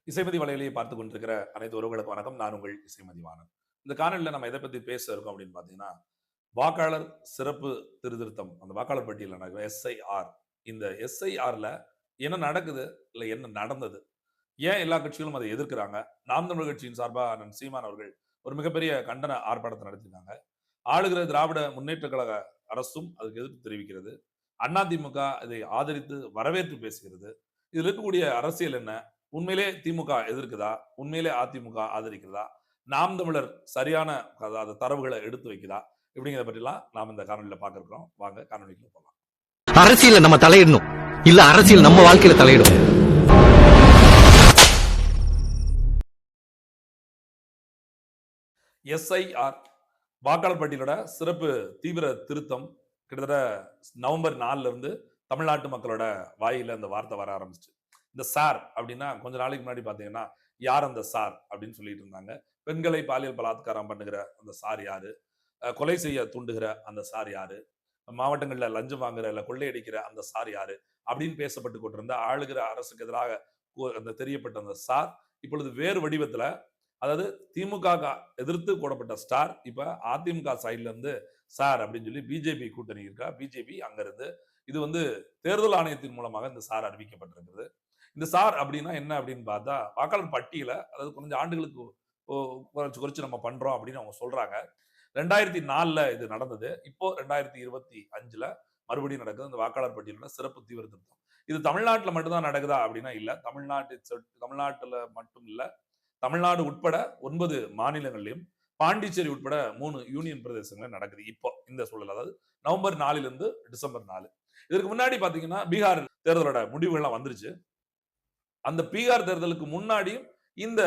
இசைமதி வலையிலேயே பார்த்து கொண்டிருக்கிற அனைத்து உறவுகளுக்கு வணக்கம். நான் உங்கள் இசைமதிவாணன். இந்த காணொலியில் நம்ம எதை பத்தி பேச இருக்கோம் அப்படின்னு பார்த்தீங்கன்னா, வாக்காளர் சிறப்பு திருத்தம் அந்த வாக்காளர் பட்டியலில் நடக்கிற எஸ்ஐஆர். இந்த எஸ்ஐஆர்ல என்ன நடக்குது, இல்ல என்ன நடந்தது, ஏன் எல்லா கட்சிகளும் அதை எதிர்க்கிறாங்க? நாம் தமிழர் கட்சியின் சார்பா அண்ணன் சீமான் அவர்கள் ஒரு மிகப்பெரிய கண்டன ஆர்ப்பாட்டத்தை நடத்தினாங்க. ஆளுகிற திராவிட முன்னேற்ற கழக அரசும் அதுக்கு எதிர்ப்பு தெரிவிக்கிறது. அதிமுக இதை ஆதரித்து வரவேற்று பேசுகிறது. இதுல இருக்கக்கூடிய அரசியல் என்ன? உண்மையிலே திமுக எதிர்க்குதா? உண்மையிலே அதிமுக ஆதரிக்கிறதா? நாம் தமிழர் சரியான அதாவது தரவுகளை எடுத்து வைக்குதா? இப்படிங்கிறத பற்றிலாம் நாம் இந்த காணொலியில பார்க்க இருக்கிறோம். வாங்க காணொலிக்குள்ள போகலாம். அரசியல நம்ம தலையிடணும், இல்ல அரசியல் நம்ம வாழ்க்கையில தலையிடும். எஸ்ஐஆர் வாக்காளர் பட்டியலோட சிறப்பு தீவிர திருத்தம் கிட்டத்தட்ட நவம்பர் 4ல இருந்து தமிழ்நாட்டு மக்களோட வாயில அந்த வார்த்தை வர ஆரம்பிச்சு. இந்த சார் அப்படின்னா கொஞ்ச நாளைக்கு முன்னாடி பாத்தீங்கன்னா யார் அந்த சார் அப்படின்னு சொல்லிட்டு இருந்தாங்க. பெண்களை பாலியல் பலாத்காரம் பண்ணுகிற அந்த சார் யாரு, கொலை செய்ய தூண்டுகிற அந்த சார் யாரு, மாவட்டங்கள்ல லஞ்சம் வாங்குற இல்ல கொள்ளையடிக்கிற அந்த சார் யாரு அப்படின்னு பேசப்பட்டு கொண்டிருந்த ஆளுகிற அரசுக்கு எதிராக அந்த தெரியப்பட்ட அந்த சார் இப்பொழுது வேறு வடிவத்துல, அதாவது திமுக எதிர்த்து போடப்பட்ட ஸ்டார் இப்ப அதிமுக சைட்ல இருந்து சார் அப்படின்னு சொல்லி பிஜேபி கூட்டணி இருக்கா, பிஜேபி அங்க இருந்து இது வந்து தேர்தல் ஆணையத்தின் மூலமாக இந்த சார் அறிவிக்கப்பட்டிருக்கிறது. இந்த சார் அப்படின்னா என்ன அப்படின்னு பார்த்தா, வாக்காளர் பட்டியல அதாவது கொஞ்சம் ஆண்டுகளுக்கு குறைச்சு குறைச்சு நம்ம பண்றோம் அப்படின்னு அவங்க சொல்றாங்க. 2004ல இது நடந்தது. இப்போ 2025ல மறுபடியும் நடக்குது. இந்த வாக்காளர் பட்டியலோட சிறப்பு தீவிர திருத்தம். இது தமிழ்நாட்டுல மட்டும்தான் நடக்குதா அப்படின்னா இல்ல. தமிழ்நாட்டுல மட்டும் இல்ல. தமிழ்நாடு உட்பட 9 மாநிலங்களிலும், பாண்டிச்சேரி உட்பட 3 யூனியன் பிரதேசங்கள்ல நடக்குது. இப்போ இந்த சூழல், அதாவது நவம்பர் 4ல இருந்து டிசம்பர் 4. இதற்கு முன்னாடி பாத்தீங்கன்னா பீகார் தேர்தலோட முடிவுகள்லாம் வந்துருச்சு. அந்த பீகார் தேர்தலுக்கு முன்னாடியும் இந்த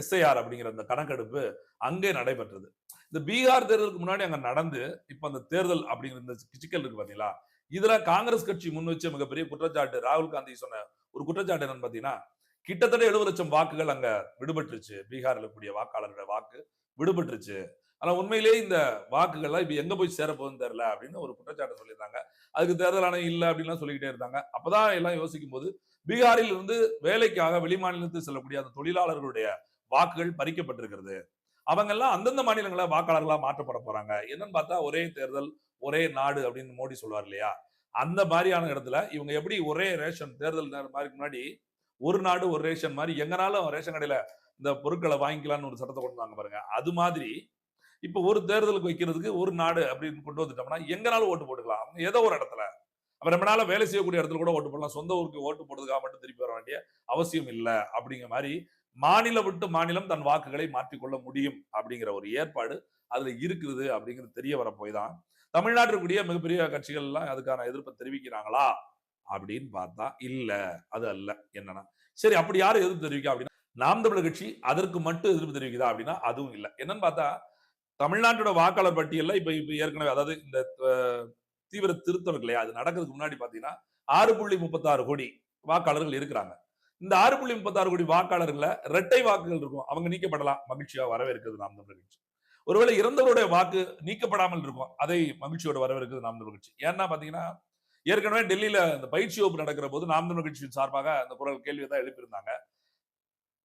எஸ்ஐஆர் அப்படிங்கிற அந்த கணக்கெடுப்பு அங்கே நடைபெற்றது. இந்த பீகார் தேர்தலுக்கு முன்னாடி அங்க நடந்து இப்ப அந்த தேர்தல் அப்படிங்கிற இந்த சிக்கல் இருக்கு பாத்தீங்களா? இதுல காங்கிரஸ் கட்சி முன் வச்ச மிகப்பெரிய குற்றச்சாட்டு, ராகுல் காந்தி சொன்ன ஒரு குற்றச்சாட்டு என்னன்னு பாத்தீங்கன்னா, கிட்டத்தட்ட 70 லட்சம் வாக்குகள் அங்க விடுபட்டுருச்சு. பீகார்ல கூடிய வாக்காளர்களோட வாக்கு விடுபட்டுருச்சு. ஆனா உண்மையிலேயே இந்த வாக்குகள்லாம் இப்ப எங்க போய் சேரப்போகுதுன்னு தெரியல அப்படின்னு ஒரு குற்றச்சாட்டு சொல்லியிருந்தாங்க. அதுக்கு தேர்தல் ஆணையம் இல்ல அப்படின்லாம் சொல்லிக்கிட்டே இருந்தாங்க. அப்பதான் எல்லாம் யோசிக்கும் போது, பீகாரில் இருந்து வேலைக்காக வெளிமாநிலத்துக்கு செல்லக்கூடிய அந்த தொழிலாளர்களுடைய வாக்குகள் பறிக்கப்பட்டிருக்கிறது. அவங்க எல்லாம் அந்தந்த மாநிலங்கள வாக்காளர்களா மாற்றப்பட போறாங்க. என்னன்னு பார்த்தா ஒரே தேர்தல், ஒரே நாடு அப்படின்னு மோடி சொல்வார் இல்லையா? அந்த மாதிரியான இடத்துல இவங்க எப்படி ஒரே ரேஷன் தேர்தல் மாதிரி முன்னாடி ஒரு நாடு ஒரு ரேஷன் மாதிரி எங்கனாலும் ரேஷன் கடையில இந்த பொருட்களை வாங்கிக்கலாம்னு ஒரு சட்டத்தை கொண்டு வந்தாங்க பாருங்க. அது மாதிரி இப்ப ஒரு தேர்தலுக்கு வைக்கிறதுக்கு ஒரு நாடு அப்படின்னு கொண்டு வந்துட்டோம்னா எங்கனாலும் ஓட்டு போட்டுக்கலாம். அவங்க ஏதோ ஒரு இடத்துல. அப்ப நம்ம நாள வேலை செய்யக்கூடிய இடத்துல கூட ஓட்டு போடலாம். சொந்த ஊருக்கு ஓட்டு போடுறதுக்காக மட்டும் திருப்பி வர வேண்டிய அவசியம் இல்ல அப்படிங்கிற மாதிரி மாநிலம் விட்டு மாநிலம் தன் வாக்குகளை மாற்றிக்கொள்ள முடியும் அப்படிங்கிற ஒரு ஏற்பாடு அதுல இருக்குது அப்படிங்கிறது தெரிய வர போய் தான் தமிழ்நாட்டில் கூடிய மிகப்பெரிய கட்சிகள் எல்லாம் அதுக்கான எதிர்ப்பை தெரிவிக்கிறாங்களா அப்படின்னு பார்த்தா இல்ல, அது அல்ல. என்னன்னா சரி, அப்படி யாரும் எதிர்ப்பு தெரிவிக்கா அப்படின்னா நாம் தமிழர் கட்சி அதற்கு மட்டும் எதிர்ப்பு தெரிவிக்குதா அப்படின்னா அதுவும் இல்ல. என்னன்னு பார்த்தா தமிழ்நாட்டோட வாக்காளர் பட்டியல்ல இப்ப இப்ப ஏற்கனவே, அதாவது இந்த தீவிர திருத்தம் இருக்கு இல்லையா, அது நடக்கிறதுக்கு முன்னாடி பாத்தீங்கன்னா 6.36 கோடி வாக்காளர்கள் இருக்கிறாங்க. இந்த 6.36 கோடி வாக்காளர்கள்ல இரட்டை வாக்குகள் இருக்கும். அவங்க நீக்கப்படலாம். மகிழ்ச்சியா வரவேற்கிறது நாம் தமிழர் கட்சி. ஒருவேளை இறந்தவருடைய வாக்கு நீக்கப்படாமல் இருக்கும். அதை மகிழ்ச்சியோட வரவேற்கிறது நாம் தமிழர் கட்சி. ஏன்னா பாத்தீங்கன்னா ஏற்கனவே டெல்லியில இந்த பயிற்சி வகுப்பு நடக்கிற போது நாம் தமிழர் கட்சியின் சார்பாக அந்த குரல் கேள்வியை தான் எழுப்பியிருந்தாங்க.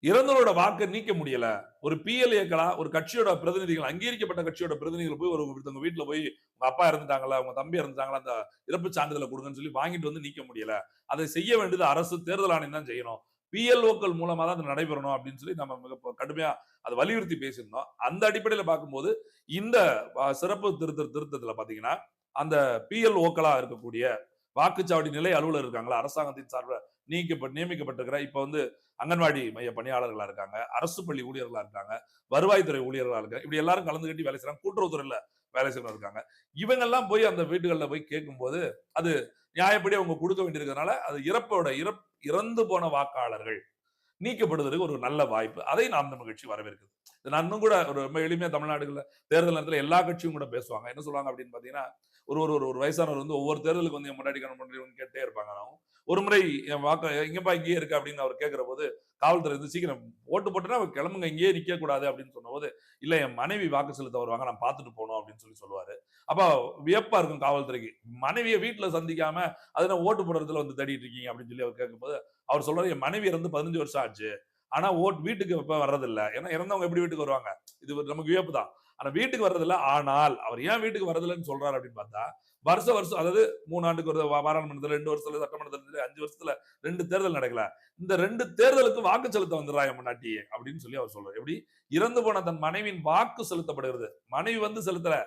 இறந்தவரோட வாக்கு நீக்க முடியல. ஒரு பிஎல்ஏக்களா ஒரு கட்சியோட பிரதிநிதிகள், அங்கீகரிக்கப்பட்ட கட்சியோட பிரதிநிதிகள் போய் ஒருத்தவங்க வீட்டுல போய் உங்க அப்பா இறந்துட்டாங்களா, உங்க தம்பி இறந்துட்டாங்களா, அந்த இறப்பு சான்றிதழை கொடுங்கன்னு சொல்லி வாங்கிட்டு வந்து நீக்க முடியல. அதை செய்ய வேண்டியது அரசு, தேர்தல் ஆணையம் தான் செய்யணும். பிஎல்ஓக்கள் மூலமா தான் அது நடைபெறணும் அப்படின்னு சொல்லி நம்ம மிக கடுமையா அதை வலியுறுத்தி பேசியிருந்தோம். அந்த அடிப்படையில பார்க்கும்போது இந்த சிறப்பு திருத்தத்துல பாத்தீங்கன்னா அந்த பிஎல்ஓக்களா இருக்கக்கூடிய வாக்குச்சாவடி நிலை அலுவலர் இருக்காங்களா, அரசாங்கத்தின் சார்பில் நியமிக்கப்பட்டிருக்கிற இப்ப வந்து அங்கன்வாடி மைய பணியாளர்களா இருக்காங்க, அரசு பள்ளி ஊழியர்களா இருக்காங்க, வருவாய்த்துறை ஊழியர்களா இருக்காங்க, இப்படி எல்லாரும் கலந்து கட்டி வேலை செய்யறாங்க, கூட்டுறவுத்துறையில வேலை செய்யறவங்க இருக்காங்க. இவங்க எல்லாம் போய் அந்த வீடுகளில் போய் கேட்கும்போது அது நியாயப்படி அவங்க கொடுக்க வேண்டியிருக்கிறதுனால அது இறந்து போன வாக்காளர்கள் நீக்கப்படுவதற்கு ஒரு நல்ல வாய்ப்பு. அதை நாம் தமிழ் கட்சி வரவேற்குது. நான் இன்னும் கூட ஒரு ரொம்ப எளிமையா தமிழ்நாடுகள்ல தேர்தல் நேரத்தில் எல்லா கட்சியும் கூட பேசுவாங்க. என்ன சொல்லுவாங்க அப்படின்னு பாத்தீங்கன்னா, ஒரு ஒரு ஒரு வயசானவர் வந்து ஒவ்வொரு தேர்தலுக்கு வந்து என் முன்னாடி கேட்டே இருப்பாங்க. ஒரு முறை என் வாக்கு எங்கப்பா இங்கேயே இருக்கு அப்படின்னு அவர் கேட்கிற போது காவல்துறை வந்து சீக்கிரம் ஓட்டு போட்டுனா அவர் கிளம்புங்க, இங்கேயே நிக்க கூடாது அப்படின்னு சொன்ன போது, இல்ல என் மனைவி வாக்கு செலுத்த வருவாங்க, நான் பார்த்துட்டு போகணும் அப்படின்னு சொல்லி சொல்லுவாரு. அப்ப வியப்பா இருக்கும் காவல்துறைக்கு. மனைவியை வீட்டுல சந்திக்காம அதனால ஓட்டு போடுறதுல வந்து தேடிட்டு இருக்கீங்க அப்படின்னு சொல்லி அவர் கேட்கும்போது அவர் சொல்றாரு, என் மனைவி இருந்து 15 வருஷம் ஆச்சு. ஆனா வீட்டுக்கு இப்ப வர்றதில்ல. ஏன்னா இறந்தவங்க எப்படி வீட்டுக்கு வருவாங்க? இது நமக்கு வியப்பு தான். ஆனா வீட்டுக்கு வர்றதில்ல. ஆனால் அவர் ஏன் வீட்டுக்கு வர்றதில்லன்னு சொல்றாரு அப்படின்னு பார்த்தா, வருஷம் அதாவது 3 ஆண்டுக்கு ஒரு பாராளுமன்றத்துல, 2 வருஷத்துல சட்டமன்றத்துல, 5 வருஷத்துல 2 தேர்தல் நடக்கல. இந்த 2 தேர்தலுக்கு வாக்கு செலுத்த வந்துடுறா என் பொண்டாட்டி அப்படின்னு சொல்லி அவர் சொல்றாரு. எப்படி? இறந்து போன தன் மனைவியின் வாக்கு செலுத்தப்படுகிறது. மனைவி வந்து செலுத்தல.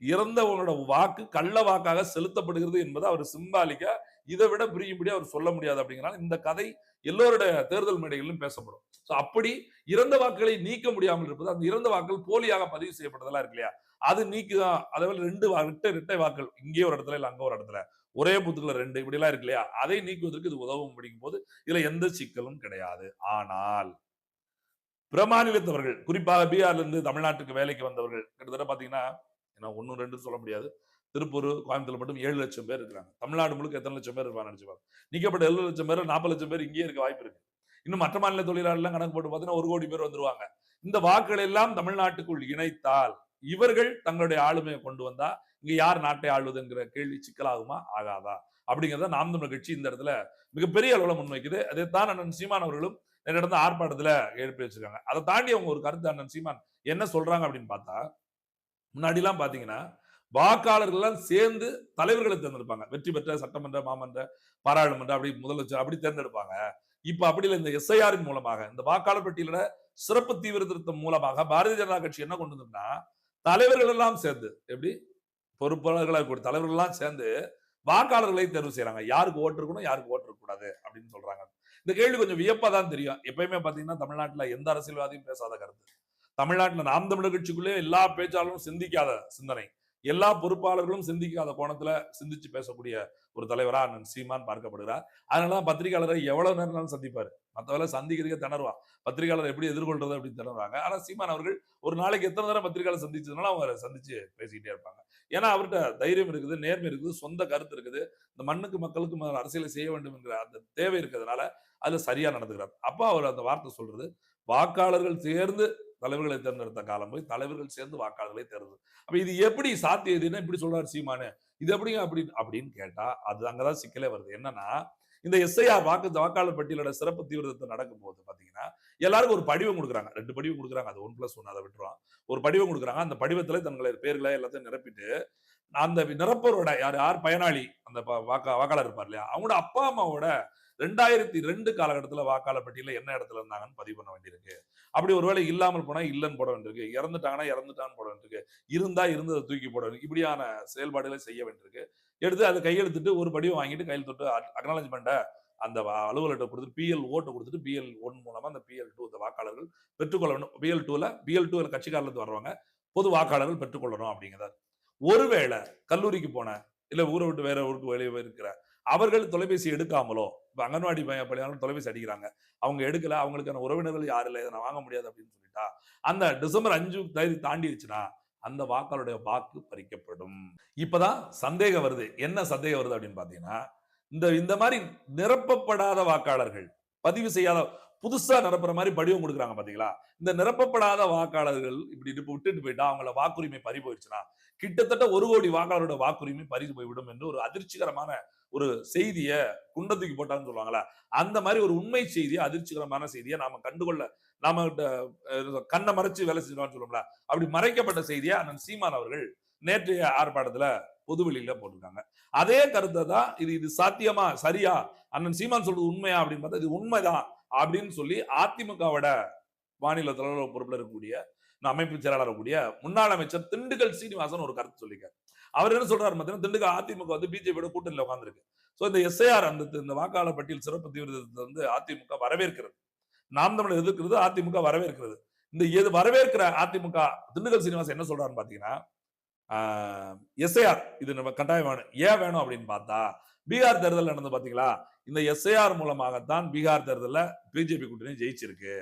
இறந்தவனோட வாக்கு கள்ள வாக்காக செலுத்தப்படுகிறது என்பது அவர் சிம்பாலிக்கா இதை விட பிரியும்படி அவர் சொல்ல முடியாது அப்படிங்கிறனால இந்த கதை எல்லோருடைய தேர்தல் மேடைகளிலும் பேசப்படும். அப்படி இறந்த வாக்குகளை நீக்க முடியாமல் இருப்பது, அந்த இறந்த வாக்குகள் போலியாக பதிவு செய்யப்பட்டதெல்லாம் இருக்கு இல்லையா, அது நீக்குதான். அதே போல இரட்டை வாக்கள் இங்கே ஒரு இடத்துல இல்ல அங்க ஒரு இடத்துல ஒரே பூத்துக்குள்ள 2 இப்படி எல்லாம் இருக்கு இல்லையா, அதை நீக்குவதற்கு இது உதவும் அப்படிங்கும் போது இதுல எந்த சிக்கலும் கிடையாது. ஆனால் பிற மாநிலத்தவர்கள், குறிப்பாக பீகார்ல இருந்து தமிழ்நாட்டுக்கு வேலைக்கு வந்தவர்கள் கிட்டத்தட்ட பாத்தீங்கன்னா, ஏன்னா 1 2 சொல்ல முடியாது. திருப்பூர், கோயம்புத்தூர்ல மட்டும் 7 லட்சம் பேர் இருக்காங்க. தமிழ்நாடு முழுக்க எத்தனை லட்சம் பேர் இருப்பாங்க நினைச்சு பாருங்க. நீக்கப்பட்ட 7 லட்சம் பேர் 40 லட்சம் பேர் இங்கேயே இருக்க வாய்ப்பு இருக்கு. இன்னும் மற்ற மாநில தொழிலாளர்கள் கணக்கு போட்டு பார்த்தீங்கன்னா 1 கோடி பேர் வந்துருவாங்க. இந்த வாக்குகள் எல்லாம் தமிழ்நாட்டுக்குள் இணைத்தால் இவர்கள் தங்களுடைய ஆளுமையை கொண்டு வந்தா இங்க யார் நாட்டை ஆளுவதுங்கிற கேள்வி சிக்கலாகுமா ஆகாதா அப்படிங்கிறத நாம் தமிழர் கட்சி இந்த இடத்துல மிகப்பெரிய அளவுல முன்வைக்குது. அதைத்தான் அண்ணன் சீமான் அவர்களும் நடந்த ஆர்ப்பாட்டத்துல எழுப்பி வச்சிருக்காங்க. அதை தாண்டி அவங்க ஒரு கருத்து அண்ணன் சீமான் என்ன சொல்றாங்க அப்படின்னு பார்த்தா, முன்னாடி எல்லாம் பாத்தீங்கன்னா வாக்காளர்கள் எல்லாம் சேர்ந்து தலைவர்களை தேர்ந்தெடுப்பாங்க. வெற்றி பெற்ற சட்டமன்ற, மாமன்ற, பாராளுமன்ற அப்படி முதலமைச்சர் அப்படி தேர்ந்தெடுப்பாங்க. இப்ப அப்படி இல்லை. இந்த எஸ்ஐஆரின் மூலமாக இந்த வாக்காளர் பட்டியலோட சிறப்பு தீவிர திருத்தம் மூலமாக பாரதிய ஜனதா கட்சி என்ன கொண்டு வந்தோம்னா, தலைவர்கள் எல்லாம் சேர்ந்து எப்படி பொறுப்பாளர்களாக கூட தலைவர்கள் எல்லாம் சேர்ந்து வாக்காளர்களை தேர்வு செய்யறாங்க. யாருக்கு ஓட்டு இருக்கணும், யாருக்கு ஓட்டு இருக்க கூடாது அப்படின்னு சொல்றாங்க. இந்த கேள்வி கொஞ்சம் வியப்பா தான் தெரியும். எப்பயுமே பாத்தீங்கன்னா தமிழ்நாட்டுல எந்த அரசியல்வாதியும் பேசாத கருத்து. தமிழ்நாட்டுல நாம் தமிழர் கட்சிக்குள்ளே எல்லா பேச்சாளரும் சிந்திக்காத சிந்தனை, எல்லா பொறுப்பாளர்களும் சிந்திக்காத கோணத்துல சிந்திச்சு பேசக்கூடிய ஒரு தலைவரா அண்ணன் சீமான் பார்க்கப்படுகிறார். அதனாலதான் பத்திரிகையாளரை எவ்வளவு நேரம் சந்திப்பாரு. மத்தவரை சந்திக்கிறதுக்கே திணறுவான். பத்திரிகையாளர் எப்படி எதிர்கொள்றது அப்படின்னு திணறுவாங்க. ஆனா சீமான் அவர்கள் ஒரு நாளைக்கு எத்தனை நேரம் பத்திரிகையாளர் சந்திச்சதுனால அவங்க சந்திச்சு பேசிக்கிட்டே இருப்பாங்க. ஏன்னா அவர்கிட்ட தைரியம் இருக்குது, நேர்மை இருக்குது, சொந்த கருத்து இருக்குது. இந்த மண்ணுக்கு மக்களுக்கும் அரசியலை செய்ய வேண்டும் என்கிற அந்த தேவை இருக்கிறதுனால அதுல சரியா நடந்துக்கிறார். அப்ப அவர் அந்த வார்த்தை சொல்றது, வாக்காளர்கள் சேர்ந்து தலைவர்களை தேர்ந்தெடுத்த காலம் போய் தலைவர்கள் சேர்ந்து வாக்காளர்களை தேர்ந்தெடு. அப்ப இது எப்படி சாத்தியதுன்னு இப்படி சொல்றாரு சீமானு, இது எப்படிங்க அப்படின்னு கேட்டா அது அங்கதான் சிக்கலே வருது. என்னன்னா இந்த எஸ்ஐஆர் வாக்காளர் பட்டியலோட சிறப்பு தீவிரத்தை நடக்கும் போது பாத்தீங்கன்னா எல்லாருக்கும் ஒரு படிவம் கொடுக்குறாங்க. 2 படிவம் கொடுக்குறாங்க. அது 1+1 அதை விட்டுருவோம். ஒரு படிவம் கொடுக்குறாங்க. அந்த படிவத்துல தங்களை பேர்களை எல்லாத்தையும் நிரப்பிட்டு அந்த நிரப்பரோட யார் பயனாளி அந்த வாக்காளர் இருப்பார் இல்லையா, அவங்களோட அப்பா அம்மாவோட 2002 காலகட்டத்தில் வாக்காளர் பட்டியல என்ன இடத்துல இருந்தாங்கன்னு பதிவு பண்ண வேண்டியிருக்கு. அப்படி ஒருவேளை இல்லாமல் போனா இல்லன்னு போட வேண்டியிருக்கு, இறந்துட்டாங்கன்னா இறந்துட்டான்னு போட வேண்டியிருக்கு, இருந்தா இருந்ததை தூக்கி போட வேண்டியிருக்கு. இப்படியான செயல்பாடுகளை செய்ய வேண்டியிருக்கு. எடுத்து அதை கையெழுத்துட்டு ஒரு படிவம் வாங்கிட்டு கையில் தொட்டு அக்னாலஜ்மெண்ட்டை அந்த அலுவலர்கிட்ட கொடுத்துட்டு பிஎல் ஓட்டை கொடுத்துட்டு BL1 மூலமா அந்த BL2 இந்த வாக்காளர்கள் பெற்றுக்கொள்ள வேண்டும். BL2 கட்சிக்காரர்ல வர்றவங்க பொது வாக்காளர்கள் பெற்றுக்கொள்ளணும் அப்படிங்கிறார். ஒருவேளை கல்லூரிக்கு போன இல்ல ஊரை விட்டு வேற ஊருக்கு வெளியே இருக்கிற அவர்கள் தொலைபேசி எடுக்காமலோ, இப்ப அங்கன்வாடி பணியாளர்கள் தொலைபேசி அடிக்கிறாங்க, அவங்க எடுக்கல, அவங்களுக்கான உறவினர்கள் யாரும் இல்லை, இதை நான் வாங்க முடியாது அப்படின்னு சொல்லிட்டா அந்த டிசம்பர் 5 தேதி தாண்டிடுச்சுன்னா அந்த வாக்காளருடைய வாக்கு பறிக்கப்படும். இப்பதான் சந்தேகம் வருது. என்ன சந்தேகம் வருது அப்படின்னு பாத்தீங்கன்னா, இந்த மாதிரி நிரப்பப்படாத வாக்காளர்கள், பதிவு செய்யாத புதுசா நிரப்புற மாதிரி படிவம் கொடுக்குறாங்க பாத்தீங்களா, இந்த நிரப்பப்படாத வாக்காளர்கள் இப்படி விட்டுட்டு போயிட்டா அவங்கள வாக்குரிமை பறி போயிடுச்சுன்னா கிட்டத்தட்ட 1 கோடி வாக்காளரோட வாக்குரிமை பறித்து போய்விடும் என்று ஒரு அதிர்ச்சிகரமான ஒரு செய்தியை குண்டத்துக்கு போட்டான்னு சொல்லுவாங்களா, அந்த மாதிரி ஒரு உண்மை செய்தியை, அதிர்ச்சிகரமான செய்தியை நாம கண்டுகொள்ள நாம கண்ணை மறைச்சு வேலை செஞ்சோம்னு சொல்லுவோம்ல, அப்படி மறைக்கப்பட்ட செய்தியை அண்ணன் சீமான் அவர்கள் நேற்றைய ஆர்ப்பாட்டத்துல பொதுவெளியில போட்டிருக்காங்க. அதே கருத்தை தான் இது சாத்தியமா, சரியா, அண்ணன் சீமான் சொல்றது உண்மையா அப்படின்னு பார்த்தா இது உண்மைதான் அப்படின்னு சொல்லி அதிமுகவோட மாநில தலைவர் பொறுப்புல இருக்கக்கூடிய அமைப்பு செயலாளர் கூடிய முன்னாள் அமைச்சர் திண்டுக்கல் சீனிவாசன் ஒரு கருத்து சொல்லிருக்காரு. அவர் என்ன சொல்றாரு பார்த்தீங்கன்னா, திண்டுக்கல் அதிமுக வந்து பிஜேபியோட கூட்டணியில உட்கார்ந்துருக்கு. சோ இந்த எஸ்ஐஆர் இந்த வாக்காளர் பட்டியல் சிறப்பு தீவிரத்தை வந்து அதிமுக வரவேற்கிறது, நாம் தமிழர் எதிர்க்கிறது, அதிமுக வரவேற்கிறது. இந்த வரவேற்கிற அதிமுக திண்டுக்கல் சீனிவாசன் என்ன சொல்றாருன்னு பாத்தீங்கன்னா, எஸ்ஐஆர் இது நம்ம கட்டாயம் வேணும். ஏன் வேணும் அப்படின்னு பார்த்தா, பீகார் தேர்தல் நடந்து பாத்தீங்களா, இந்த எஸ்ஐஆர் மூலமாகத்தான் பீகார் தேர்தலில் பிஜேபி கூட்டணி ஜெயிச்சிருக்கு.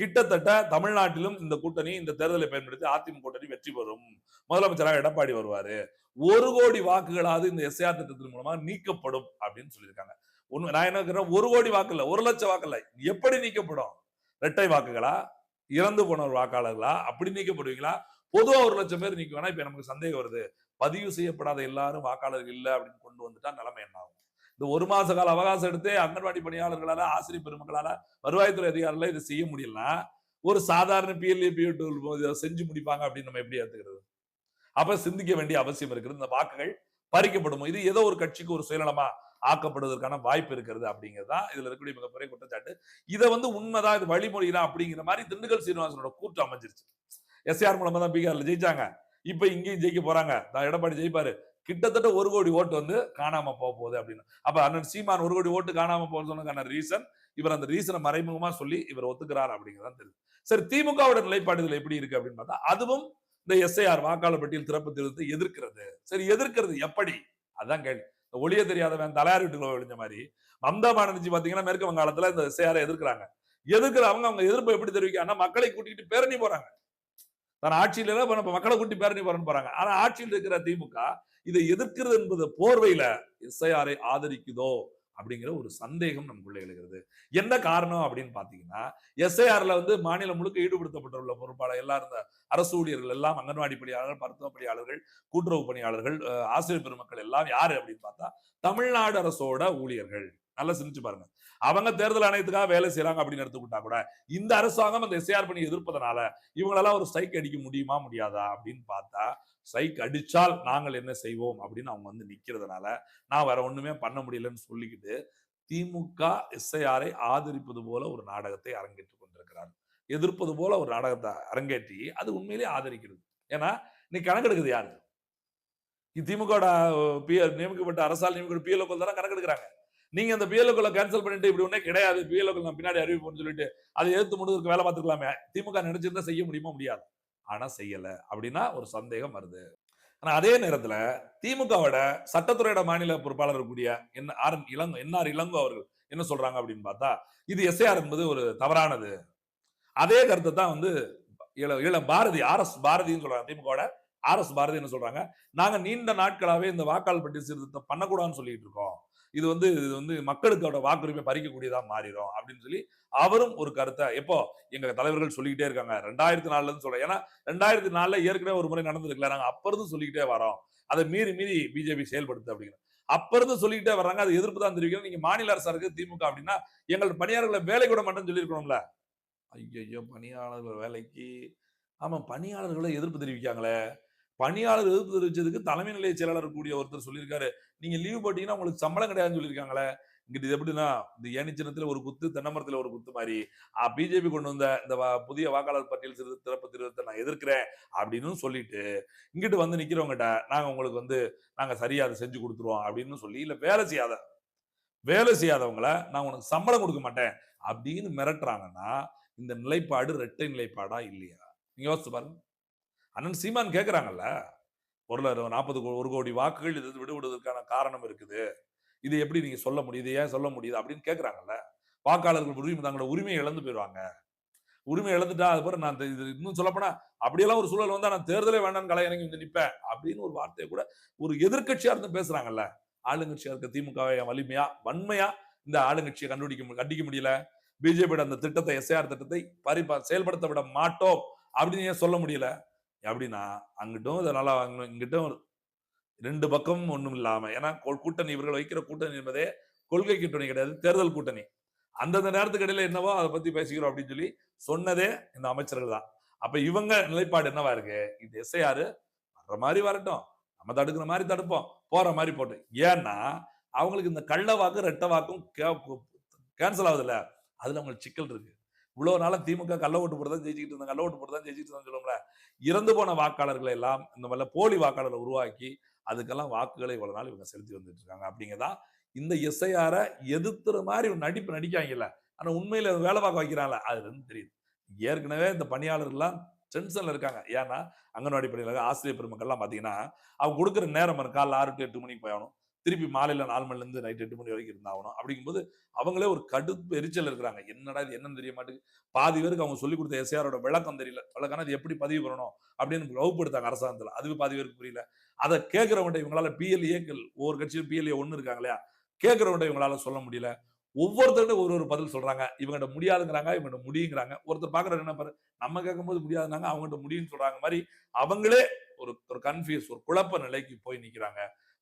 கிட்டத்தட்ட தமிழ்நாட்டிலும் இந்த கூட்டணி இந்த தேர்தலை பயன்படுத்தி அதிமுக கூட்டணி வெற்றி பெறும். முதலமைச்சராக எடப்பாடி வருவாரு. 1 கோடி வாக்குகளாவது இந்த எஸ்ஐஆர் திட்டத்தின் மூலமா நீக்கப்படும் அப்படின்னு சொல்லியிருக்காங்க. நான் என்ன கேட்கிறேன், 1 கோடி வாக்கு இல்ல, 1 லட்சம் வாக்கு இல்ல, எப்படி நீக்கப்படும்? இரட்டை வாக்குகளா, இறந்து போன வாக்காளர்களா, அப்படி நீக்கப்படுவீங்களா? பொதுவா 1 லட்சம் பேர் நீக்குவானா? இப்ப நமக்கு சந்தேகம் வருது. பதிவு செய்யப்படாத எல்லாரும் வாக்காளர்கள் இல்ல அப்படின்னு கொண்டு வந்துட்டா நிலைமை என்ன ஆகும்? இந்த 1 மாச கால அவகாசம் எடுத்து அங்கன்வாடி பணியாளர்களால, ஆசிரியர் பெருமக்களால, வருவாய்த்துறை அதிகாரிகளால இதை செய்ய முடியலன்னா, ஒரு சாதாரண பிஎல்ஏ, பிஎட் செஞ்சு முடிப்பாங்க அப்படின்னு நம்ம எப்படி ஏத்துக்கிறது? அப்ப சிந்திக்க வேண்டிய அவசியம் இருக்கிறது. இந்த வாக்குகள் பறிக்கப்படும். இது ஏதோ ஒரு கட்சிக்கு ஒரு சுயநலமா ஆக்கப்படுவதற்கான வாய்ப்பு இருக்கிறது அப்படிங்கிறது தான் இதுல இருக்கக்கூடிய மிகப்பெரிய குற்றச்சாட்டு. இத வந்து உண்மைதான், இது வழிமொழிதான் அப்படிங்கிற மாதிரி திண்டுக்கல் சீனிவாசனோட கூற்று அமைஞ்சிருச்சு. எஸ்ஆர் மூலமா தான் பீகார்ல ஜெயிச்சாங்க. இப்ப இங்கேயும் ஜெயிக்க போறாங்க. எடப்பாடி ஜெயிப்பாரு. கிட்டத்தட்ட 1 கோடி ஓட்டு வந்து காணாம போகுது அப்படின்னு. அப்ப அண்ணன் சீமான் 1 கோடி ஓட்டு காணாம போறதுக்கான ரீசன், இவர் அந்த ரீசனை மறைமுகமா சொல்லி இவர் ஒத்துக்கிறார் அப்படிங்கிறது தெரியுது. சரி, திமுகவோட நிலைப்பாடு இதுல எப்படி இருக்கு அப்படின்னு பார்த்தா, அதுவும் இந்த எஸ்ஐஆர் வாக்காளர் பட்டியல் திறப்பு திருத்தத்தை எதிர்க்கிறது. சரி, எதிர்க்கிறது எப்படி? அதான் கேள்வி. இந்த ஒளிய தெரியாதவன் தலையாரி வீட்டுக்குள்ள விழுந்த மாதிரி மம்தா பானர்ஜி பாத்தீங்கன்னா மேற்கு வங்காளத்துல இந்த எஸ்ஐஆர் எதிர்க்கிறாங்க. எதிர்க்கிறவங்க அவங்க எதிர்ப்பை எப்படி தெரிவிக்கிறாங்கன்னா, மக்களை கூட்டிட்டு பேரணி போறாங்க. தன் ஆட்சியில நம்ம மக்களை கூட்டி பேரணி போறாங்க. ஆனா ஆட்சியில் இருக்கிற திமுக இதை எதிர்க்கிறது என்பது போர்வையில எஸ்ஐஆரை ஆதரிக்குதோ அப்படிங்கிற ஒரு சந்தேகம் நமக்குள்ள எழுகிறது. என்ன காரணம் அப்படின்னு பாத்தீங்கன்னா, எஸ்ஐஆர்ல வந்து மாநிலம் முழுக்க ஈடுபடுத்தப்பட்டுள்ள பொறுப்பாளர் எல்லாரும், இந்த அரசு ஊழியர்கள் எல்லாம், அங்கன்வாடி பணியாளர்கள், மருத்துவ பணியாளர்கள், கூட்டுறவு பணியாளர்கள், ஆசிரியர் பெருமக்கள் எல்லாம் யாரு அப்படின்னு பார்த்தா தமிழ்நாடு அரசோட ஊழியர்கள். நல்லா சிந்திச்சு பாருங்க. அவங்க தேர்தல் ஆணையத்துக்காக வேலை செய்யறாங்க அப்படின்னு எடுத்துக்கிட்டா கூட, இந்த அரசாங்கம் அந்த எஸ்ஐஆர் பணி எதிர்ப்பதனால இவங்களெல்லாம் ஒரு ஸ்ட்ரைக் அடிக்க முடியுமா முடியாதா அப்படின்னு பார்த்தா, ஸ்ட்ரைக் அடிச்சால் நாங்கள் என்ன செய்வோம் அப்படின்னு அவங்க வந்து நிக்கிறதுனால, நான் வேற ஒண்ணுமே பண்ண முடியலன்னு சொல்லிக்கிட்டு திமுக எஸ்ஐஆரை ஆதரிப்பது போல ஒரு நாடகத்தை அரங்கேற்றிக் கொண்டிருக்கிறார். எதிர்ப்பது போல ஒரு நாடகத்தை அரங்கேற்றி அது உண்மையிலேயே ஆதரிக்கிறது. ஏன்னா இன்னைக்கு கணக்கெடுக்குது யாரு? திமுக நியமிக்கப்பட்ட அரசால் நியமிக்கப்பட்ட பிஎல்ஓக்கள் தானே கணக்கெடுக்கிறாங்க. நீங்க அந்த பிஎல்ஓக்களை கேன்சல் பண்ணிட்டு இப்படி ஒண்ணே கிடையாது, பிஎல்ஓக்கள் நான் பின்னாடி அறிவிப்போம்னு சொல்லிட்டு அதை எதிர்த்து முடிவதற்கு வேலை பார்த்துக்கலாமே. திமுக நினைச்சிருந்தா செய்ய முடியுமா? முடியாது. ஆனா செய்யல அப்படின்னா ஒரு சந்தேகம் வருது. ஆனா அதே நேரத்துல திமுகவோட சட்டத்துறையோட மாநில பொறுப்பாளர் இருக்கக்கூடிய என்ஆர் இளங்கோ அவர்கள் என்ன சொல்றாங்க அப்படின்னு பார்த்தா, இது எஸ்ஐஆர் என்பது ஒரு தவறானது. அதே கருத்தை தான் வந்து பாரதி, ஆர்.எஸ். பாரதின்னு சொல்றாங்க. திமுகவோட ஆர்.எஸ். பாரதி என்ன சொல்றாங்க, நாங்க நீண்ட நாட்களாவே இந்த வாக்காளர் பட்டியல் சீர்திருத்தம் பண்ணக்கூடாதுன்னு சொல்லிட்டு இருக்கோம். இது வந்து மக்களுக்கோட வாக்குரிமை பறிக்கக்கூடியதா மாறிடும் அப்படின்னு சொல்லி அவரும் ஒரு கருத்தை எப்போ எங்க தலைவர்கள் சொல்லிக்கிட்டே இருக்காங்க. 2004ல இருந்து சொல்றேன். ஏன்னா 2004ல ஏற்கனவே ஒரு முறை நடந்திருக்கல. நாங்க அப்ப இருந்து சொல்லிக்கிட்டே வரோம். அதை மீறி மீறி பிஜேபி செயல்படுத்து அப்படிங்கிற. அப்ப இருந்து சொல்லிக்கிட்டே வர்றாங்க. அது எதிர்ப்பு தான் தெரிவிக்கிறோம். நீங்க மாநில அரசா இருக்கு திமுக அப்படின்னா எங்கள் பணியாளர்களை வேலை கூட மாட்டேன்னு சொல்லியிருக்கணும்ல. ஐயோ, பணியாளர்கள் வேலைக்கு, ஆமா, பணியாளர்களை எதிர்ப்பு தெரிவிக்காங்களே. பணியாளர் எதிர்ப்பு தெரிவிச்சதுக்கு தலைமை நிலைய செயலாளர் கூடிய ஒருத்தர் சொல்லியிருக்காரு, நீங்க லீவ் போட்டீங்கன்னா உங்களுக்கு சம்பளம் கிடையாதுன்னு சொல்லியிருக்காங்களே. இங்கிட்டு இது எப்படின்னா, இந்த ஏணி சின்னத்துல ஒரு குத்து, தென்னை மரத்துல ஒரு குத்து மாதிரி பிஜேபி கொண்டு வந்த இந்த புதிய வாக்காளர் பட்டியல் சிறப்பு திருத்தத்தை நான் எதிர்க்கிறேன் அப்படின்னு சொல்லிட்டு இங்கிட்டு வந்து நிக்கிறவங்ககிட்ட நாங்க உங்களுக்கு வந்து நாங்க சரியா அதை செஞ்சு கொடுத்துருவோம் அப்படின்னு சொல்லி, இல்ல வேலை செய்யாதவங்களை நான் உனக்கு சம்பளம் கொடுக்க மாட்டேன் அப்படின்னு மிரட்டுறாங்கன்னா, இந்த நிலைப்பாடு இரட்டை நிலைப்பாடா இல்லையா? நீங்க யோசிச்சு பாருங்க. அண்ணன் சீமான் கேக்குறாங்கல்ல, 1 கோடி வாக்குகள் இது விடுவதற்கான காரணம் இருக்குது. இது எப்படி நீங்க சொல்ல முடியுது? ஏன் சொல்ல முடியுது அப்படின்னு கேக்குறாங்கல்ல. வாக்காளர்கள் தங்களோட உரிமையை இழந்து போயிடுவாங்க. உரிமை இழந்துட்டா அதுக்கப்புறம் நான் இது இன்னும் சொல்லப்போனா அப்படியெல்லாம் ஒரு சூழல் வந்தா நான் தேர்தலே வேண்டாம்னு களை இறங்கி வந்து நிப்பேன் அப்படின்னு ஒரு வார்த்தையை கூட ஒரு எதிர்க்கட்சியா இருந்து பேசுறாங்கல்ல. ஆளுங்கட்சியா இருக்க திமுகவை வலிமையா, வன்மையா இந்த ஆளுங்கட்சியை கண்டிக்க முடியல. பிஜேபியோட அந்த திட்டத்தை, எஸ்ஐஆர் திட்டத்தை செயல்படுத்த விட மாட்டோம் அப்படின்னு ஏன் சொல்ல முடியல? அப்படின்னா அங்கிட்டும் நல்லா இங்கிட்டும் 2 பக்கமும் ஒண்ணும் இல்லாம, ஏன்னா கூட்டணி, இவர்கள் வைக்கிற கூட்டணி என்பதே கொள்கை கூட்டணி கிடையாது, தேர்தல் கூட்டணி. அந்தந்த நேரத்துக்கு இடையில என்னவோ அதை பத்தி பேசிக்கிறோம் அப்படின்னு சொல்லி சொன்னதே இந்த அமைச்சர்கள் தான். அப்ப இவங்க நிலைப்பாடு என்னவா இருக்கு? இந்த எஸ்ஐஆர் வர்ற மாதிரி வரட்டும், நம்ம தடுக்கிற மாதிரி தடுப்போம், போற மாதிரி போட்டோம். ஏன்னா அவங்களுக்கு இந்த கள்ள வாக்கு ரெட்டை வாக்கும் கேன்சல் ஆகுதுல்ல, அதுல அவங்களுக்கு சிக்கல் இருக்கு. இவ்வளவு நாள திமுக கள்ள ஓட்டு போட்டு தான் ஜெயிச்சுக்கிட்டு இருந்தாங்க, கள்ள ஓட்டு போட்டு தான் ஜெயிச்சுட்டு இருந்தாங்க சொல்லுவோம்ல. இறந்து போன வாக்காளர்களை எல்லாம் இந்த மாதிரி போலி வாக்காளர்களை உருவாக்கி அதுக்கெல்லாம் வாக்குகளை இவ்வளவு நாள் இவங்க செலுத்தி வந்துட்டு இருக்காங்க. அப்படிங்கதான் இந்த எஸ்ஐஆர எதிர்த்துற மாதிரி ஒரு நடிப்பு நடிக்காங்கல்ல, ஆனா உண்மையில வேலை பார்க்க வைக்கிறாங்கல்ல, அது வந்து தெரியுது. ஏற்கனவே இந்த பணியாளர்கள்லாம் டென்ஷன்ல இருக்காங்க. ஏன்னா அங்கன்வாடி பணியாளர்கள், ஆசிரியர் பெருமக்கள் எல்லாம் பாத்தீங்கன்னா அவங்க கொடுக்குற நேரம் காலைல 6 to 8 மணிக்கு போயணும், திருப்பி மாலையில 4 மணில இருந்து நைட் 8 மணி வரைக்கும் இருந்தாகணும். அப்படிங்கும்போது அவங்களே ஒரு கடுப்பு எரிச்சல் இருக்கிறாங்க. என்னடா இது என்னன்னு தெரிய மாட்டேங்குது. பாதி பேருக்கு அவங்க சொல்லிக் கொடுத்த எஸ்ஐஆரோட விளக்கம் தெரியல. விளக்கம்னா அது எப்படி பதிவு பண்ணணும் அப்படின்னு வகுப்படுத்தாங்க அரசாங்கத்துல, அதுவே பாதி பேருக்கு புரியல. அதை கேட்கிறவங்க இவங்களால பிஎல்ஏக்கள், ஒவ்வொரு கட்சியும் பிஎல்ஏ 1 இருக்காங்க இல்லையா, கேட்கிறவங்க இவங்களால சொல்ல முடியல. ஒவ்வொருத்தர்கிட்ட ஒரு பதில் சொல்றாங்க. இவங்கிட்ட முடியாதுங்கிறாங்க, இவங்கிட்ட முடியுங்கிறாங்க. ஒருத்தர் பாக்குறாரு என்ன பாரு, நம்ம கேட்கும்போது முடியாதுனாங்க, அவங்ககிட்ட முடியும்னு சொல்றாங்க மாதிரி அவங்களே ஒரு கன்ஃபியூஸ், ஒரு குழப்ப நிலைக்கு போய் நிக்கிறாங்க.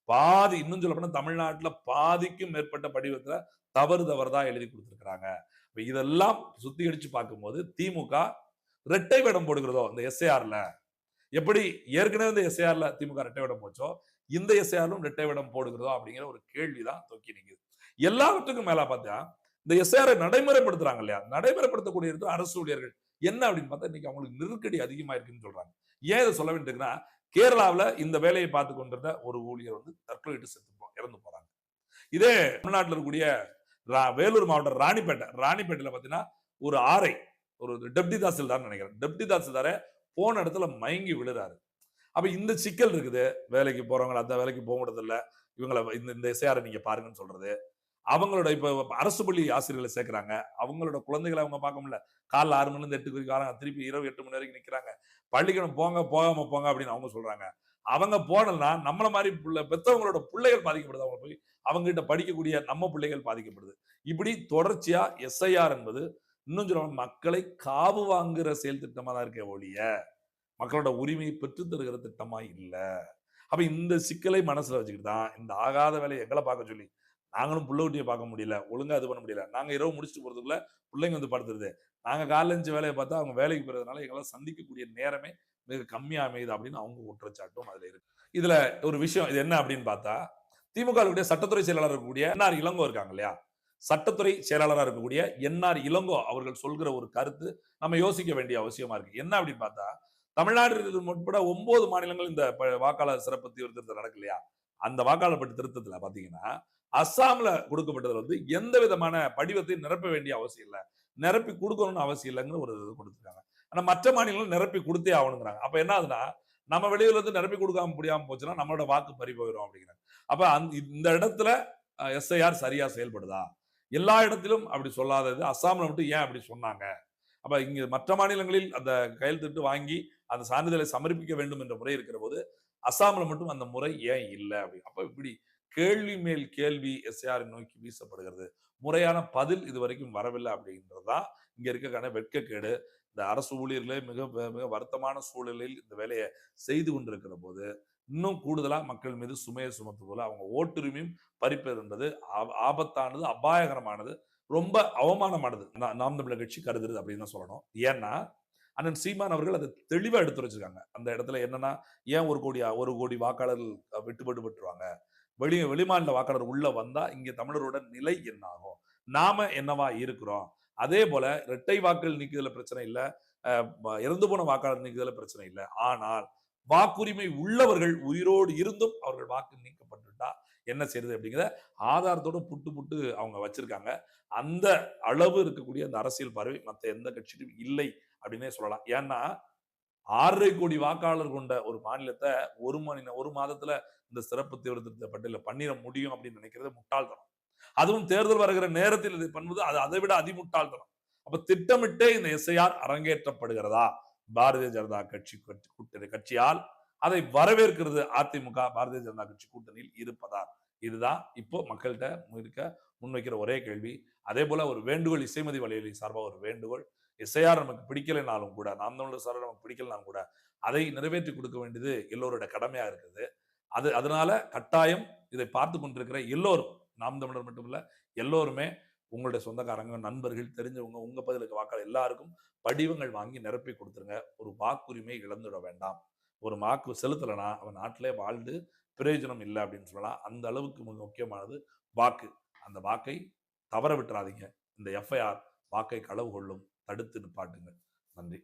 பாதி, இன்னும் சொல்ல போனா தமிழ்நாட்டுல பாதிக்கும் மேற்பட்ட படிவத்துல தவறுதா எழுதி கொடுத்திருக்கிறாங்க. இதெல்லாம் சுத்திகரிச்சு பார்க்கும்போது திமுக இரட்டை வேடம் போடுகிறதோ இந்த எஸ்ஐஆர்ல, எப்படி ஏற்கனவே இந்த எஸ்ஐஆர்ல திமுக இரட்டை வேடம் போச்சோ, இந்த எஸ்ஐஆர்லும் இரட்டை வேடம் போடுகிறதோ அப்படிங்கிற ஒரு கேள்விதான் தொக்கி நிக்குது. எல்லாவற்றுக்கும் மேல பார்த்தா இந்த எஸ்ஐஆரை நடைமுறைப்படுத்துறாங்க இல்லையா, நடைமுறைப்படுத்தக்கூடிய இடத்துல அரசு ஊழியர்கள் என்ன அப்படின்னு பார்த்தா இன்னைக்கு அவங்களுக்கு நெருக்கடி அதிகமா இருக்குன்னு சொல்றாங்க. ஏன் இதை சொல்ல வேண்டியிருக்குன்னா, கேரளாவுல இந்த வேலையை பார்த்து கொண்டிருந்த ஒரு ஊழியர் வந்து தற்கொலையிட்டு இறந்து போறாங்க. இதே தமிழ்நாட்டில் இருக்கக்கூடிய வேலூர் மாவட்டம் ராணிப்பேட்டையில பாத்தீங்கன்னா ஒரு ஆரை, ஒரு டெப்டி தாசில்தார் நினைக்கிறேன், டெப்டி தாசில்தாரே போன இடத்துல மயங்கி விழுறாரு. அப்ப இந்த சிக்கல் இருக்குது. வேலைக்கு போறவங்க அந்த வேலைக்கு போக முடியறது இல்ல, இவங்களை இந்த எஸ்ஐஆர் நீங்க பாருங்கன்னு சொல்றது. அவங்களோட இப்ப அரசு பள்ளி ஆசிரியர்களை சேர்க்கிறாங்க, அவங்களோட குழந்தைகளை அவங்க பார்க்க முடியல. காலைல 6 மணில இருந்து 8 வரைக்கும் வராங்க, திருப்பி இரவு 8 மணி வரைக்கும் நிக்கிறாங்க. பள்ளிக்கூடம் போங்க, போகாம போங்க அப்படின்னு அவங்க சொல்றாங்க. அவங்க போனலன்னா நம்மள மாதிரி பெத்தவங்களோட பிள்ளைகள் பாதிக்கப்படுது. அவங்க போய் அவங்க கிட்ட படிக்கக்கூடிய நம்ம பிள்ளைகள் பாதிக்கப்படுது. இப்படி தொடர்ச்சியா எஸ்ஐஆர் என்பது இன்னும் சொல்ல மக்களை காவு வாங்குற செயல் திட்டமா தான் இருக்க ஒழிய மக்களோட உரிமையை பெற்றுத் தருகிற திட்டமா இல்ல. அப்ப இந்த சிக்கலை மனசுல வச்சுக்கிட்டு தான் இந்த ஆகாத வேலையை எங்களை பார்க்க சொல்லி நாங்களும் புள்ள குட்டியை பார்க்க முடியல, ஒழுங்கா இது பண்ண முடியல. நாங்க இரவு முடிச்சுட்டு போறதுக்குள்ள பிள்ளைங்க வந்து படுத்துருது. நாங்க காலைல எழுந்து வேலையை பார்த்தா அவங்க வேலைக்கு போறதுனால எங்களால சந்திக்கக்கூடிய நேரமே மிக கம்மியா அமையுது அப்படின்னு அவங்க குற்றச்சாட்டும் அதுல இருக்கு. இதுல ஒரு விஷயம் இது என்ன அப்படின்னு பார்த்தா, திமுக சட்டத்துறை செயலாளர் இருக்கக்கூடிய என்ஆர் இளங்கோ இருக்காங்க இல்லையா, சட்டத்துறை செயலாளராக இருக்கக்கூடிய என்ஆர் இளங்கோ அவர்கள் சொல்கிற ஒரு கருத்து நம்ம யோசிக்க வேண்டிய அவசியமா இருக்கு. என்ன அப்படின்னு பார்த்தா, தமிழ்நாடு உட்பட 9 மாநிலங்கள் இந்த வாக்காளர் சிறப்பு திருத்தம் நடக்கு இல்லையா, அந்த வாக்காளர் பட்டி திருத்தத்துல பாத்தீங்கன்னா அஸ்ஸாம்ல கொடுக்கப்பட்டதுல வந்து எந்த விதமான படிவத்தை நிரப்ப வேண்டிய அவசியம் இல்ல, நிரப்பி கொடுக்கணும்னு அவசியம் இல்லைங்கிற ஒரு இது கொடுத்துருக்காங்க. ஆனா மற்ற மாநிலங்கள் நிரப்பி கொடுத்தே ஆகணுங்கிறாங்க. அப்ப என்ன ஆகுதுன்னா, நம்ம வெளியூர்ல இருந்து நிரப்பி கொடுக்காம முடியாம போச்சுன்னா நம்மளோட வாக்கு பறி போயிடும் அப்படிங்கிறாங்க. அப்ப இந்த இடத்துல எஸ்ஐஆர் சரியா செயல்படுதா? எல்லா இடத்திலும் அப்படி சொல்லாதது, அஸ்ஸாம்ல மட்டும் ஏன் அப்படி சொன்னாங்க? அப்ப இங்க மற்ற மாநிலங்களில் அந்த கையெழுத்திட்டு வாங்கி அந்த சான்றிதழை சமர்ப்பிக்க வேண்டும் என்ற முறை இருக்கிற போது அஸ்ஸாம்ல மட்டும் அந்த முறை ஏன் இல்லை அப்படி? அப்ப இப்படி கேள்வி மேல் கேள்வி எஸ்ஐஆர் நோக்கி வீசப்படுகிறது. முறையான பதில் இதுவரைக்கும் வரவில்லை அப்படின்றதுதான் இங்க இருக்க வெட்கக்கேடு. இந்த அரசு ஊழியர்களே மிக மிக வருத்தமான சூழலில் இந்த வேலையை செய்து கொண்டிருக்கிற போது இன்னும் கூடுதலா மக்கள் மீது சுமையை சுமத்துவதில் அவங்க ஓட்டுரிமையும் பறிப்பது என்பது ஆபத்தானது, அபாயகரமானது, ரொம்ப அவமானமானது. நாம் தமிழர் கட்சி கருதுறது அப்படின்னு தான் சொல்லணும். ஏன்னா அண்ணன் சீமான் அவர்கள் அதை தெளிவா எடுத்து வச்சிருக்காங்க. அந்த இடத்துல என்னன்னா, ஏன் 1 கோடி வாக்காளர்கள் விட்டுப்பட்டு பெற்றுவாங்க, வெளிமாநில வாக்காளர் உள்ள வந்தா இங்க தமிழரோட நிலை என்ன ஆகும், நாம என்னவா இருக்கிறோம். அதே போல இரட்டை வாக்கள் நீக்குதல பிரச்சனை இல்ல, இறந்து போன வாக்காளர் நீக்குதல பிரச்சனை இல்ல. ஆனால் வாக்குரிமை உள்ளவர்கள் உயிரோடு இருந்தும் அவர்கள் வாக்கு நீக்கப்பட்டுட்டா என்ன செய்யறது அப்படிங்கிற ஆதாரத்தோட புட்டு புட்டு அவங்க வச்சிருக்காங்க. அந்த அளவு இருக்கக்கூடிய அந்த அரசியல் பார்வை மத்த எந்த கட்சியிலும் இல்லை அப்படின்னே சொல்லலாம். ஏன்னா 6.5 கோடி வாக்காளர் கொண்ட ஒரு மாநிலத்தை ஒரு மாதத்துல இந்த சிறப்பு தீவிர பட்டியல பண்ணிட முடியும் அப்படின்னு நினைக்கிறது முட்டாள்தனம். அதுவும் தேர்தல் வருகிற நேரத்தில் இதை பண்ணுவது அது அதை விட அதிமுட்டாள்தனம். அப்ப திட்டமிட்டே இந்த எஸ்ஐஆர் அரங்கேற்றப்படுகிறதா பாரதிய ஜனதா கட்சியால் அதை வரவேற்கிறது அதிமுக பாரதிய ஜனதா கட்சி கூட்டணியில் இருப்பதா? இதுதான் இப்போ மக்கள்கிட்ட முன்வைக்கிற ஒரே கேள்வி. அதே போல ஒரு வேண்டுகோள், இசைமதி வலையொலி சார்பா ஒரு வேண்டுகோள், எஸ்ஐஆர் நமக்கு பிடிக்கலைனாலும் கூட, நாம் தமிழர் சார்பா நமக்கு பிடிக்கலனாலும் கூட அதை நிறைவேற்றி கொடுக்க வேண்டியது எல்லோருடைய கடமையா இருக்குது. அதனால கட்டாயம் இதை பார்த்து கொண்டிருக்கிற எல்லோரும், நாம் தமிழர் மட்டுமில்ல எல்லோருமே உங்களுடைய சொந்தக்காரங்க, நண்பர்கள், தெரிஞ்சவங்க, உங்க பகுதியில் வாக்காளர் எல்லாருக்கும் படிவங்கள் வாங்கி நிரப்பி கொடுத்துருங்க. ஒரு வாக்குரிமை இழந்துட வேண்டாம். ஒரு வாக்கு செலுத்தலைன்னா அவன் நாட்டிலே வாழ்ந்து பிரயோஜனம் இல்லை அப்படின்னு சொல்லலாம். அந்த அளவுக்கு மிக முக்கியமானது வாக்கு. அந்த வாக்கை தவற விட்டுறாதீங்க. இந்த எஃப்ஐஆர் வாக்கை களவு கொள்ளும். தடுத்து நிப்பாட்டுங்க. நன்றி.